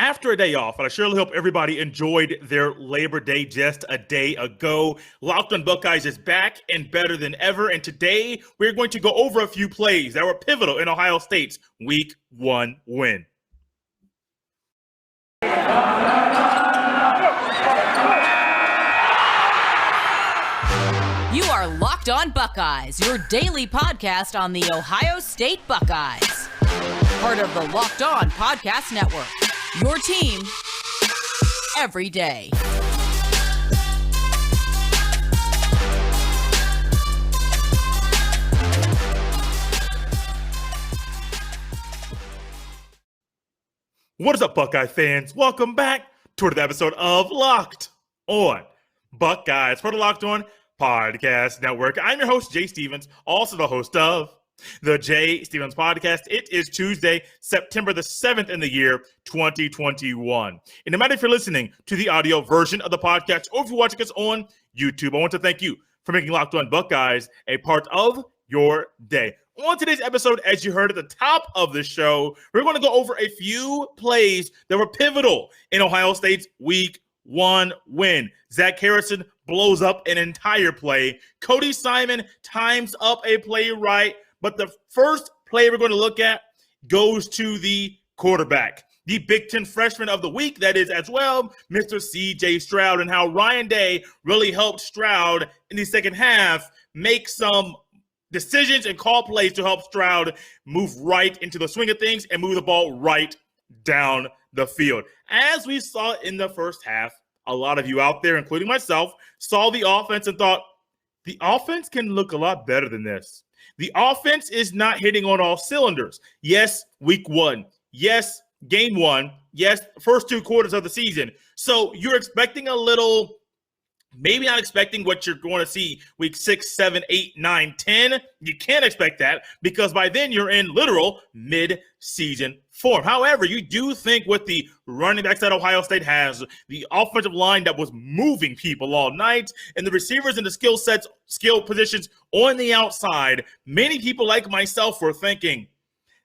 After a day off, and I surely hope everybody enjoyed their Labor Day just a day ago. Locked on Buckeyes is back and better than ever. And today we're going to go over a few plays that were pivotal in Ohio State's Week 1 win. You are Locked On Buckeyes, your daily podcast on the Ohio State Buckeyes. Part of the Locked On Podcast Network. Your team every day. What is up, Buckeye fans? Welcome back to another episode of Locked On Buckeyes for the Locked On Podcast Network. I'm your host, Jay Stevens, also the host of the Jay Stevens Podcast. It is Tuesday, September the 7th in the year 2021. And no matter if you're listening to the audio version of the podcast or if you're watching us on YouTube, I want to thank you for making Locked On Buckeyes a part of your day. On today's episode, as you heard at the top of the show, we're going to go over a few plays that were pivotal in Ohio State's Week 1 win. Zach Harrison blows up an entire play. Cody Simon times up a play right. But the first play we're going to look at goes to the quarterback, the Big Ten freshman of the week, that is as well, Mr. C.J. Stroud, and how Ryan Day really helped Stroud in the second half make some decisions and call plays to help Stroud move right into the swing of things and move the ball right down the field. As we saw in the first half, a lot of you out there, including myself, saw the offense and thought, the offense can look a lot better than this. The offense is not hitting on all cylinders. Yes, Week 1. Yes, Game 1. Yes, first 2 quarters of the season. So you're expecting a little, maybe not expecting what you're going to see Week 6, 7, 8, 9, 10. You can't expect that because by then you're in literal mid-season form. However, you do think with the running backs that Ohio State has, the offensive line that was moving people all night, and the receivers and the skill positions on the outside, many people like myself were thinking,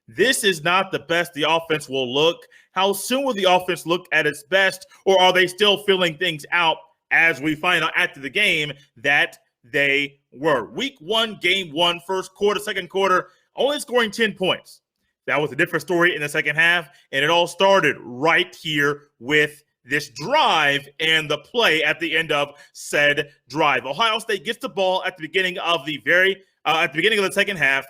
this is not the best the offense will look. How soon will the offense look at its best, or are they still filling things out as we find out after the game that they were? Week 1, Game 1, first quarter, second quarter, only scoring 10 points. That was a different story in the second half, and it all started right here with this drive and the play at the end of said drive. Ohio State gets the ball at the beginning of the second half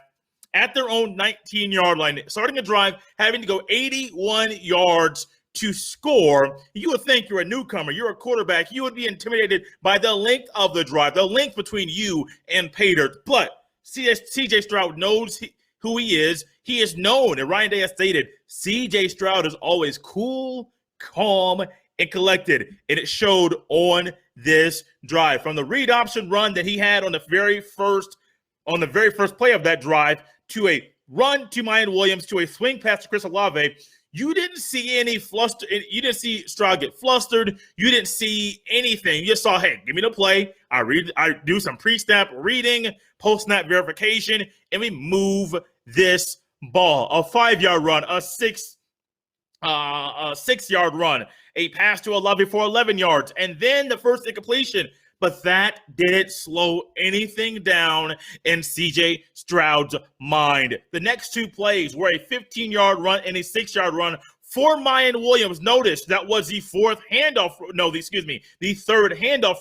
at their own 19-yard line, starting a drive, having to go 81 yards to score. You would think you're a newcomer, you're a quarterback, you would be intimidated by the length of the drive, the length between you and Pater. But C.J. Stroud knows who he is. He is known, and Ryan Day has stated, C.J. Stroud is always cool, calm, and collected. And it showed on this drive. From the read option run that he had on the very first play of that drive, to a run to Mayan Williams, to a swing pass to Chris Olave, you didn't see any fluster. You didn't see Stroud get flustered. You didn't see anything. You just saw, hey, give me the play. I do some pre-snap reading, post-snap verification, and we move this ball. A 5-yard run, a 6-yard run, a pass to Olave for 11 yards, and then the first incompletion. But that didn't slow anything down in C.J. Stroud's mind. The next 2 plays were a 15-yard run and a 6-yard run for Mayan Williams. Notice that was the third handoff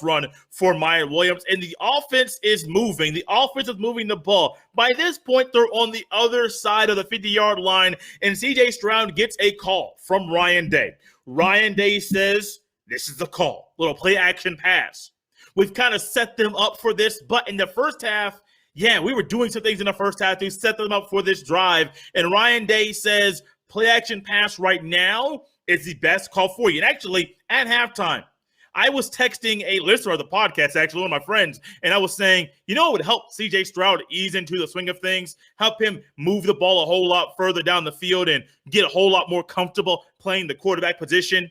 run for Mayan Williams. And the offense is moving. The offense is moving the ball. By this point, they're on the other side of the 50-yard line, and C.J. Stroud gets a call from Ryan Day. Ryan Day says, this is the call. Little play action pass. We've kind of set them up for this, but in the first half, we were doing some things in the first half to set them up for this drive. And Ryan Day says, play action pass right now is the best call for you. And actually, at halftime, I was texting a listener of the podcast, actually, one of my friends, and I was saying, it would help C.J. Stroud ease into the swing of things, help him move the ball a whole lot further down the field and get a whole lot more comfortable playing the quarterback position.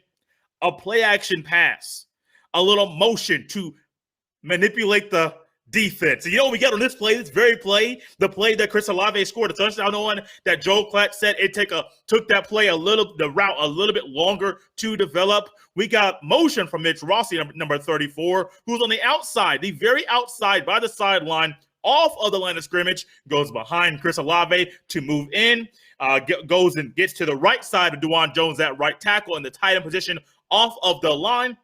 A play action pass, a little motion to manipulate the defense. And you know what we got on this play, this very play, the play that Chris Olave scored a touchdown on, that Joe Klatt said it took that play the route a little bit longer to develop. We got motion from Mitch Rossi, number 34, who's on the outside, the very outside by the sideline, off of the line of scrimmage, goes behind Chris Olave to move in, goes and gets to the right side of DeJuan Jones at right tackle in the tight end position off of the line.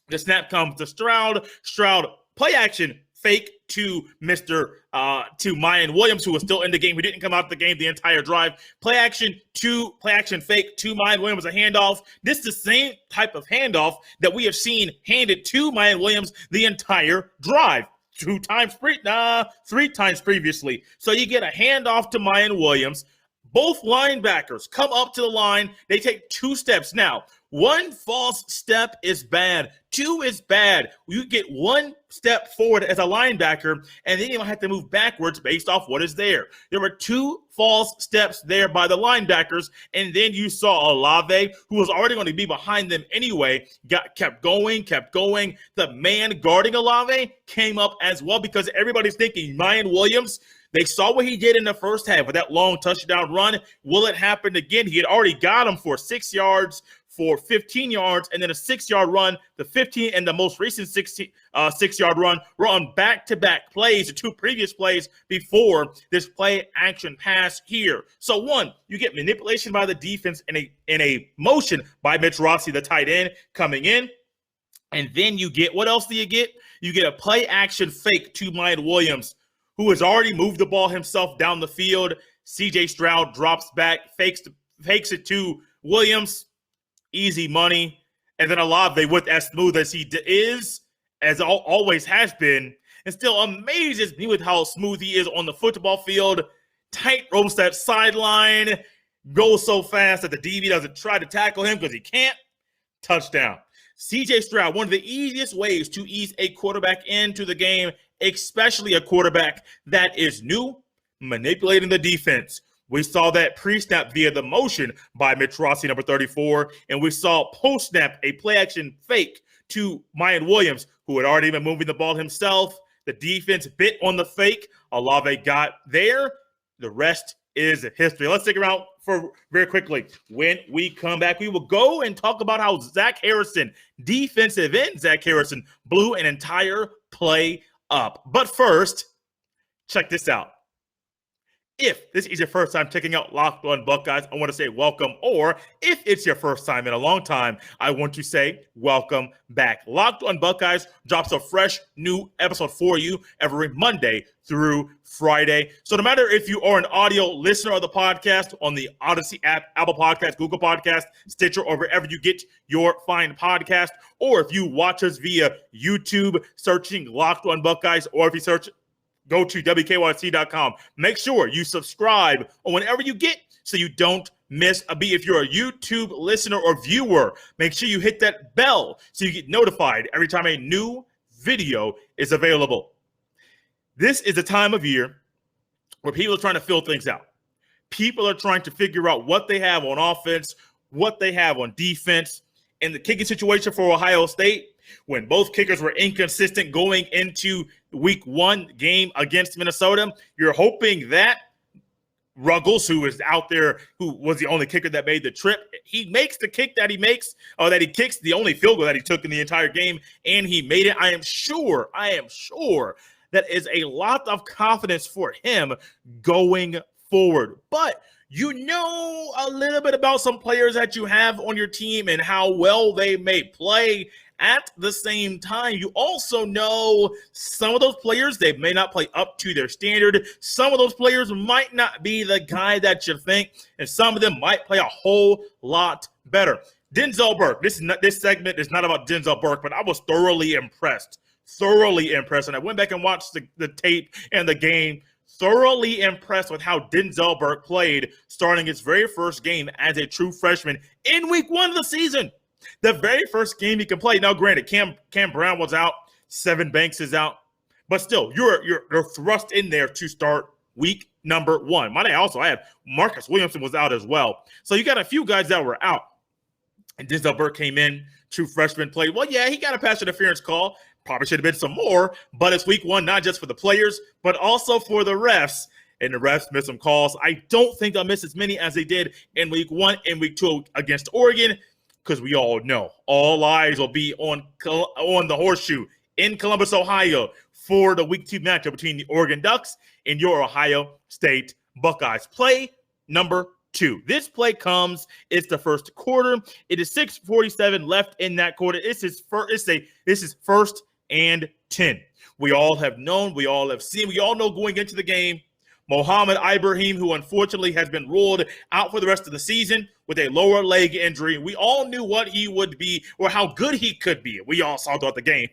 The snap comes to Stroud. Stroud play action fake to Mayan Williams, who was still in the game. He didn't come out of the game the entire drive. Play action fake to Mayan Williams, a handoff. This is the same type of handoff that we have seen handed to Mayan Williams the entire drive. 3 times previously. So you get a handoff to Mayan Williams. Both linebackers come up to the line. They take 2 steps. Now, 1 false step is bad. 2 is bad. You get 1 step forward as a linebacker, and then you don't have to move backwards based off what is there. There were 2 false steps there by the linebackers, and then you saw Olave, who was already going to be behind them anyway, kept going. The man guarding Olave came up as well because everybody's thinking Mayan Williams. They saw what he did in the first half with that long touchdown run. Will it happen again? He had already got him for 6 yards, for 15 yards, and then a 6-yard run. The 15 and the most recent 6-yard run were on back-to-back plays, the 2 previous plays before this play action pass here. So 1, you get manipulation by the defense in a motion by Mitch Rossi, the tight end, coming in. And then you get, what else do you get? You get a play action fake to Mayan Williams, who has already moved the ball himself down the field. C.J. Stroud drops back, fakes it to Williams. Easy money. And then Olave, with as smooth as he is, as always has been, and still amazes me with how smooth he is on the football field. Tight ropes that sideline, goes so fast that the DB doesn't try to tackle him because he can't. Touchdown. C.J. Stroud, one of the easiest ways to ease a quarterback into the game, especially a quarterback that is new, manipulating the defense. We saw that pre-snap via the motion by Mitch Rossi, number 34, and we saw post-snap a play-action fake to Mayan Williams, who had already been moving the ball himself. The defense bit on the fake. Olave got there. The rest is history. Let's stick around for very quickly. When we come back, we will go and talk about how Zach Harrison, defensive end Zach Harrison, blew an entire play up. But first, check this out. If this is your first time checking out Locked On Buckeyes, I want to say welcome. Or if it's your first time in a long time, I want to say welcome back. Locked On Buckeyes drops a fresh new episode for you every Monday through Friday. So no matter if you are an audio listener of the podcast on the Odyssey app, Apple Podcast, Google Podcast, Stitcher, or wherever you get your fine podcast, or if you watch us via YouTube searching Locked On Buckeyes, or if you go to WKYC.com. Make sure you subscribe on whenever you get so you don't miss a beat. If you're a YouTube listener or viewer, make sure you hit that bell so you get notified every time a new video is available. This is a time of year where people are trying to fill things out. People are trying to figure out what they have on offense, what they have on defense. In the kicking situation for Ohio State, when both kickers were inconsistent going into week 1 game against Minnesota, you're hoping that Ruggles, who is out there, who was the only kicker that made the trip, he makes the kick that he makes, or that he kicks the only field goal that he took in the entire game, and he made it. I am sure that is a lot of confidence for him going forward. But you know a little bit about some players that you have on your team and how well they may play. At the same time, you also know some of those players, they may not play up to their standard. Some of those players might not be the guy that you think, and some of them might play a whole lot better. Denzel Burke, this segment is not about Denzel Burke, but I was thoroughly impressed. And I went back and watched the tape and the game. Thoroughly impressed with how Denzel Burke played, starting his very first game as a true freshman in week 1 of the season. The very first game he can play. Now, granted, Cam Brown was out, Sevyn Banks is out, but still, you're thrust in there to start week number 1. Might I also add, Marcus Williamson was out as well. So you got a few guys that were out. And Denzel Burke came in, true freshman, played. Well, yeah, he got a pass interference call, Probably should have been some more, but it's week 1, not just for the players, but also for the refs. And the refs missed some calls. I don't think they'll miss as many as they did in week 1 and week 2 against Oregon, because we all know all eyes will be on the Horseshoe in Columbus, Ohio, for the week 2 matchup between the Oregon Ducks and your Ohio State Buckeyes. Play number 2. This play comes, it's the first quarter. It is 6:47 left in that quarter. This is first and 10. We all have known, we all have seen, we all know going into the game, Mohamed Ibrahim, who unfortunately has been ruled out for the rest of the season with a lower leg injury. We all knew what he would be or how good he could be. We all saw throughout the game.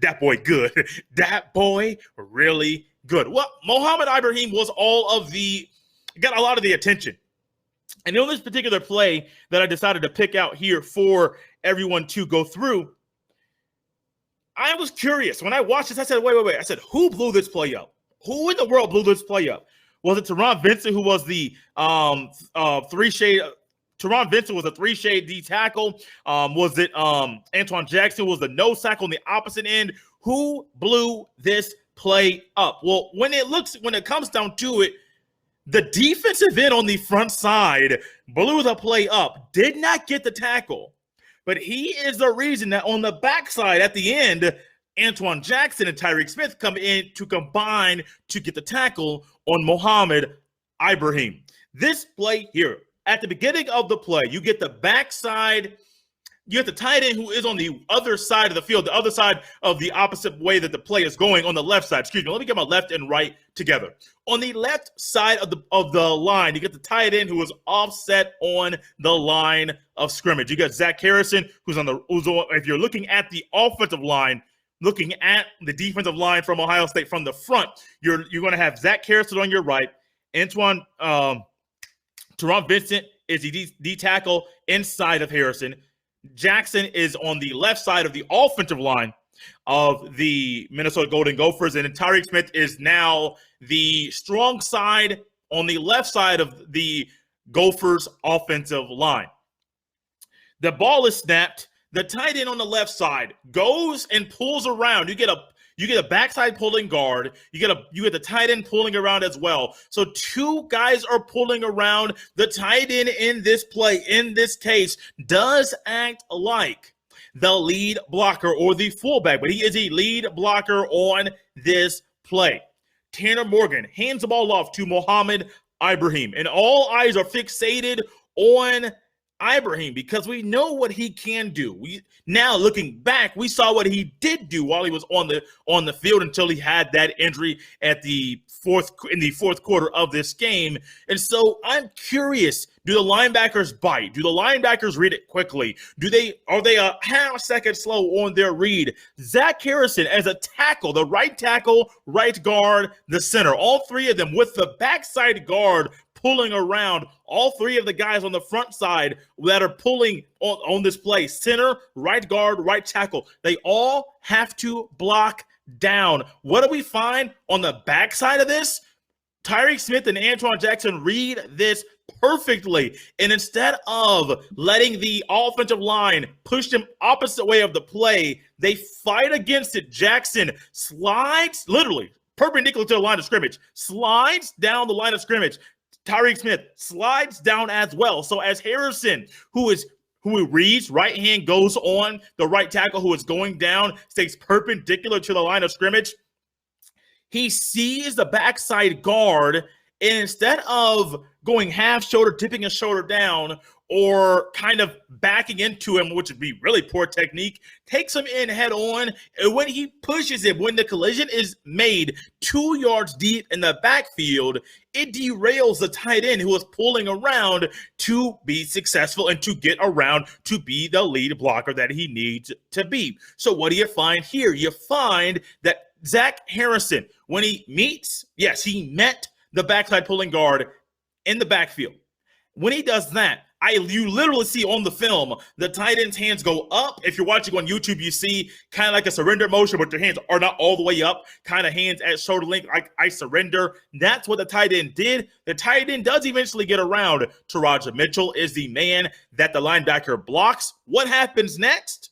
That boy good. That boy really good. Well, Mohamed Ibrahim got a lot of the attention. And on this particular play that I decided to pick out here for everyone to go through, I was curious. When I watched this, I said, wait. I said, who blew this play up? Who in the world blew this play up? Was it Teron Vincent, who was the three-shade? Teron Vincent was a 3-shade D tackle. Was it Antoine Jackson was the nose tackle on the opposite end? Who blew this play up? Well, when it comes down to it, the defensive end on the front side blew the play up, did not get the tackle. But he is the reason that on the backside at the end, Antoine Jackson and Tyreek Smith come in to combine to get the tackle on Mohamed Ibrahim. This play here, at the beginning of the play, you get the backside, you get the tight end who is on the other side of the field, the other side of the opposite way that the play is going on the left side. Excuse me, let me get my left and right together. On the left side of the line, you get the tight end who is offset on the line of scrimmage. You got Zach Harrison, who's on, if you're looking at the offensive line, looking at the defensive line from Ohio State from the front, you're going to have Zach Harrison on your right. Teron Vincent is the D tackle inside of Harrison. Jackson is on the left side of the offensive line of the Minnesota Golden Gophers, and Tyreek Smith is now the strong side on the left side of the Gophers offensive line. The ball is snapped. The tight end on the left side goes and pulls around. You get a backside pulling guard. You get the tight end pulling around as well. So 2 guys are pulling around. The tight end in this play, in this case, does act like the lead blocker or the fullback, but he is a lead blocker on this play. Tanner Morgan hands the ball off to Mohamed Ibrahim, and all eyes are fixated on Ibrahim because we know what he can do. Now looking back, we saw what he did do while he was on the field until he had that injury in the fourth quarter of this game. And so I'm curious, do the linebackers bite? Do the linebackers read it quickly? Are they a half second slow on their read? Zach Harrison as a tackle, the right tackle, right guard, the center, all 3 of them with the backside guard pulling around, all 3 of the guys on the front side that are pulling on this play, center, right guard, right tackle, they all have to block down. What do we find on the backside of this? Tyreek Smith and Antoine Jackson read this perfectly, and instead of letting the offensive line push them opposite way of the play, they fight against it. Jackson slides, literally perpendicular to the line of scrimmage, slides down the line of scrimmage. Tyreek Smith slides down as well. So as Harrison, who reads, right hand goes on the right tackle who is going down, stays perpendicular to the line of scrimmage, he sees the backside guard, and instead of going half shoulder, dipping his shoulder down, or kind of backing into him, which would be really poor technique, takes him in head on. And when he pushes him, when the collision is made 2 yards deep in the backfield, it derails the tight end who is pulling around to be successful and to get around to be the lead blocker that he needs to be. So what do you find here? You find that Zach Harrison, when he meets, yes, he met the backside pulling guard in the backfield. When he does that, you literally see on the film the tight end's hands go up. If you're watching on YouTube, you see kind of like a surrender motion, but your hands are not all the way up, kind of hands at shoulder length, like I surrender. That's what the tight end did. The tight end does eventually get around to Roger Mitchell, is the man that the linebacker blocks. What happens next?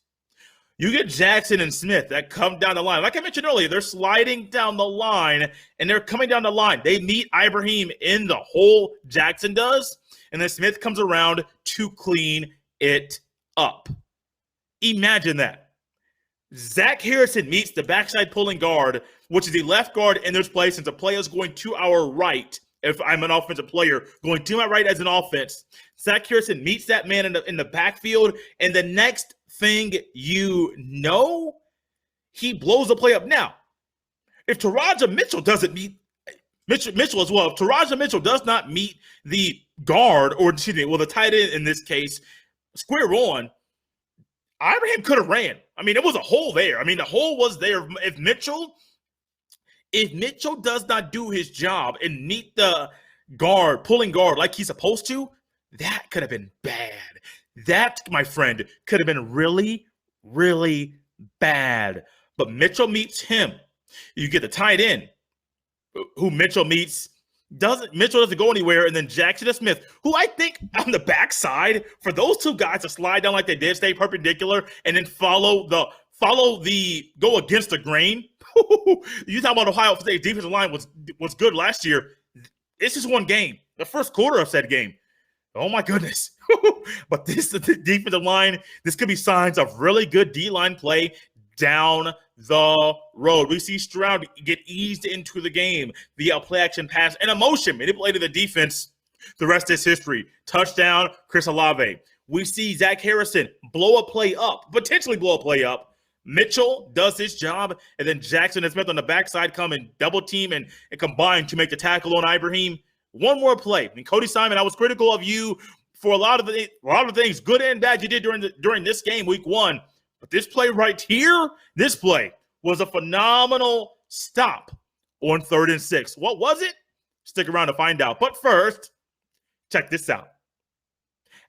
You get Jackson and Smith that come down the line. Like I mentioned earlier, they're sliding down the line, and they're coming down the line. They meet Ibrahim in the hole, Jackson does, and then Smith comes around to clean it up. Imagine that. Zach Harrison meets the backside pulling guard, which is the left guard in this play, since the play is going to our right. If I'm an offensive player, going to my right as an offense, Zach Harrison meets that man in the backfield, and the next thing you know, he blows the play up. Now, if Taraja Mitchell doesn't meet Mitchell as well, if Taraja Mitchell does not meet the guard, or excuse me, well, the tight end in this case, square on, Ibrahim could have ran. I mean, it was a hole there. I mean, the hole was there. If Mitchell does not do his job and meet the guard, pulling guard like he's supposed to, that could have been bad. That, my friend, could have been really, really bad. But Mitchell meets him. You get the tight end, who Mitchell meets. Mitchell doesn't go anywhere, and then Jackson and Smith, who I think on the backside, for those two guys to slide down like they did, stay perpendicular, and then follow the go against the grain. You talk about Ohio State defensive line was good last year. It's just one game, the first quarter of said game. Oh my goodness. But the defensive line, this could be signs of really good D-line play down the road. We see Stroud get eased into the game via play action pass and a motion manipulated the defense. The rest is history. Touchdown, Chris Olave. We see Zach Harrison blow a play up, potentially blow a play up. Mitchell does his job, and then Jackson and Smith on the backside come and double team and combine to make the tackle on Ibrahim. One more play. And Cody Simon, I was critical of you for a lot of the things, good and bad, you did during this game, week one. But this play right here, this play was a phenomenal stop on 3rd and 6. What was it? Stick around to find out. But first, check this out.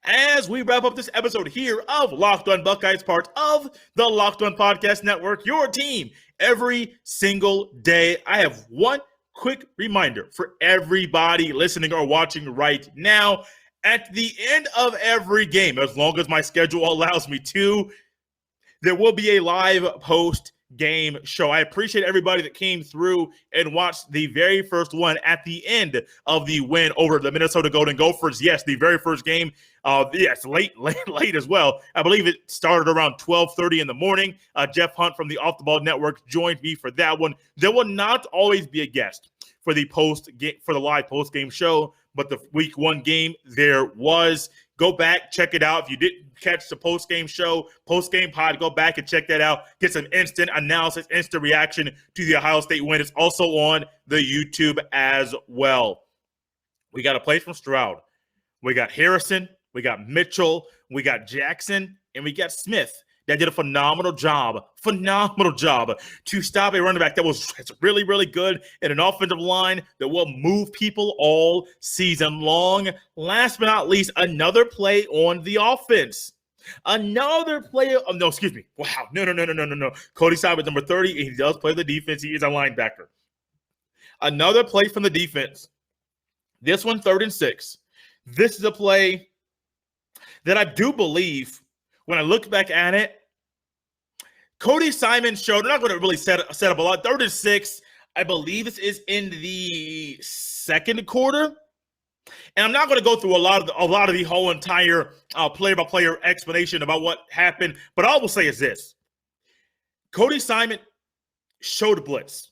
As we wrap up this episode here of Locked On Buckeyes, part of the Locked On Podcast Network, your team every single day, I have one quick reminder for everybody listening or watching right now. At the end of every game, as long as my schedule allows me to, there will be a live post-game show. I appreciate everybody that came through and watched the very first one at the end of the win over the Minnesota Golden Gophers. Yes, the very first game. Yes, late as well. I believe it started around 12:30 in the morning. Jeff Hunt from the Off the Ball Network joined me for that one. There will not always be a guest for the live post-game show, but the week one game there was. Go back, check it out. If you didn't catch the post-game show, post-game pod, go back and check that out. Get some instant analysis, instant reaction to the Ohio State win. It's also on the YouTube as well. We got a play from Stroud. We got Harrison. We got Mitchell. We got Jackson. And we got Smith. That did a phenomenal job to stop a running back that was really, really good in an offensive line that will move people all season long. Last but not least, another play on the offense. Another play. Oh, no, excuse me. Wow. No. Cody Simon, number 30, and he does play the defense. He is a linebacker. Another play from the defense. This one, 3rd and 6. This is a play that I do believe, when I look back at it, Cody Simon showed, I'm not going to really set up a lot. 3rd and 6, I believe this is in the second quarter. And I'm not going to go through a lot of the whole entire player-by-player explanation about what happened. But all I will say is this. Cody Simon showed a blitz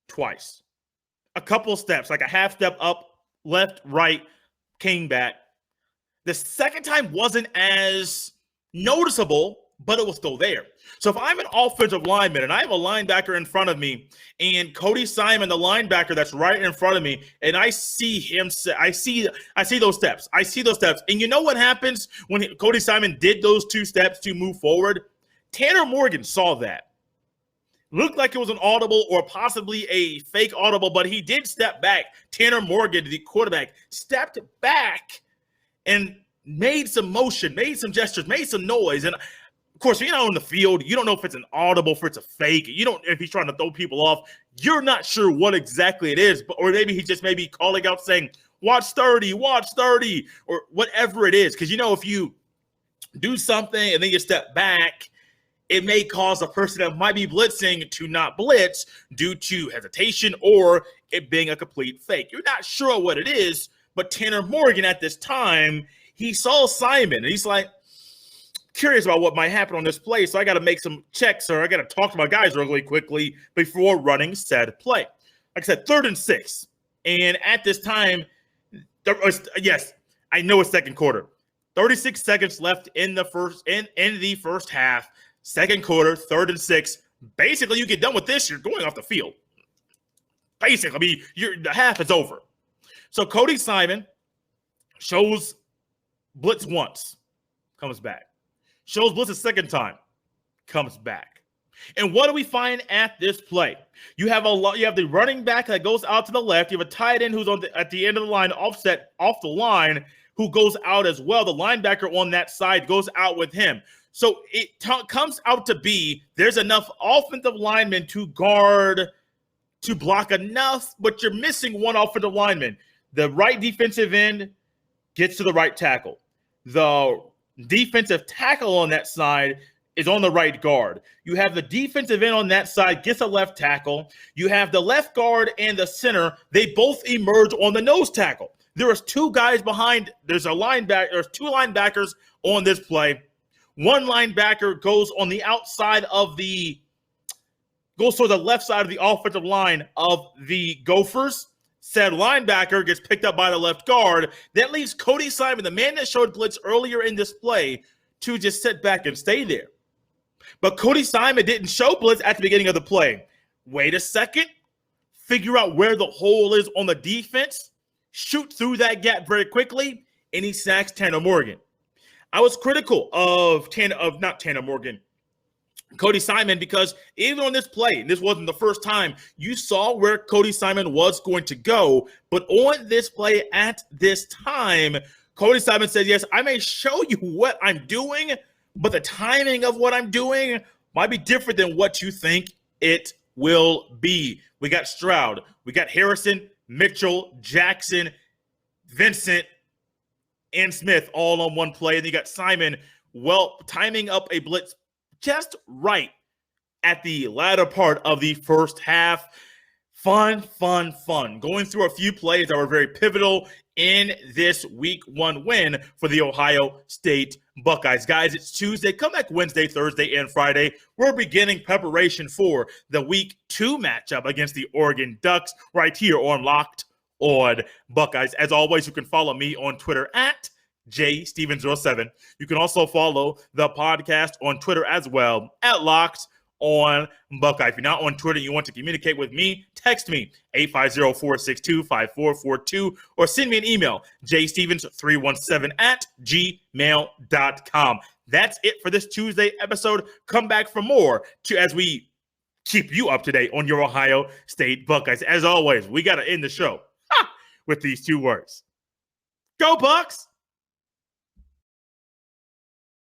twice. A couple of steps, like a half step up, left, right, came back. The second time wasn't as noticeable, but it was still there. So if I'm an offensive lineman and I have a linebacker in front of me and Cody Simon, the linebacker that's right in front of me, and I see him, I see those steps. And you know what happens when Cody Simon did those 2 steps to move forward? Tanner Morgan saw that. Looked like it was an audible or possibly a fake audible, but he did step back. Tanner Morgan, the quarterback, stepped back and made some motion, made some gestures, made some noise. And of course, you're not on the field. You don't know if it's an audible, if it's a fake. You don't, if he's trying to throw people off. You're not sure what exactly it is, or maybe he just may be calling out saying, watch 30, or whatever it is. Because, if you do something and then you step back, it may cause a person that might be blitzing to not blitz due to hesitation or it being a complete fake. You're not sure what it is, but Tanner Morgan at this time, he saw Simon, and he's like, curious about what might happen on this play, so I got to make some checks, or I got to talk to my guys really quickly before running said play. Like I said, 3rd and 6. And at this time, yes, I know it's second quarter. 36 seconds left in the first half. Second quarter, 3rd and 6. Basically, you get done with this, you're going off the field. Basically, I mean, the half is over. So Cody Simon shows blitz once, comes back. Shows blitz a second time, comes back. And what do we find at this play? You have the running back that goes out to the left. You have a tight end who's at the end of the line, offset off the line, who goes out as well. The linebacker on that side goes out with him. So it comes out to be there's enough offensive linemen to block enough, but you're missing one offensive lineman. The right defensive end gets to the right tackle. The defensive tackle on that side is on the right guard. You have the defensive end on that side gets a left tackle. You have the left guard and the center. They both emerge on the nose tackle. There is 2 guys behind. There's 2 linebackers on this play. One linebacker goes on the outside of goes toward the left side of the offensive line of the Gophers. Said linebacker gets picked up by the left guard. That leaves Cody Simon, the man that showed blitz earlier in this play, to just sit back and stay there. But Cody Simon didn't show blitz at the beginning of the play. Wait a second. Figure out where the hole is on the defense. Shoot through that gap very quickly, and he sacks Tanner Morgan. I was critical of Cody Simon, because even on this play, and this wasn't the first time, you saw where Cody Simon was going to go. But on this play at this time, Cody Simon said, yes, I may show you what I'm doing, but the timing of what I'm doing might be different than what you think it will be. We got Stroud. We got Harrison, Mitchell, Jackson, Vincent, and Smith all on one play. And you got Simon, timing up a blitz just right at the latter part of the first half. Fun. Going through a few plays that were very pivotal in this week 1 win for the Ohio State Buckeyes. Guys, it's Tuesday. Come back Wednesday, Thursday, and Friday. We're beginning preparation for the week 2 matchup against the Oregon Ducks right here on Locked On Buckeyes. As always, you can follow me on Twitter at JStevens07. You can also follow the podcast on Twitter as well at Locked On Buckeye. If you're not on Twitter and you want to communicate with me, text me 850-462-5442 or send me an email, jstevens317 at gmail.com. That's it for this Tuesday episode. Come back for more as we keep you up to date on your Ohio State Buckeyes. As always, we got to end the show with these 2 words. Go Bucks!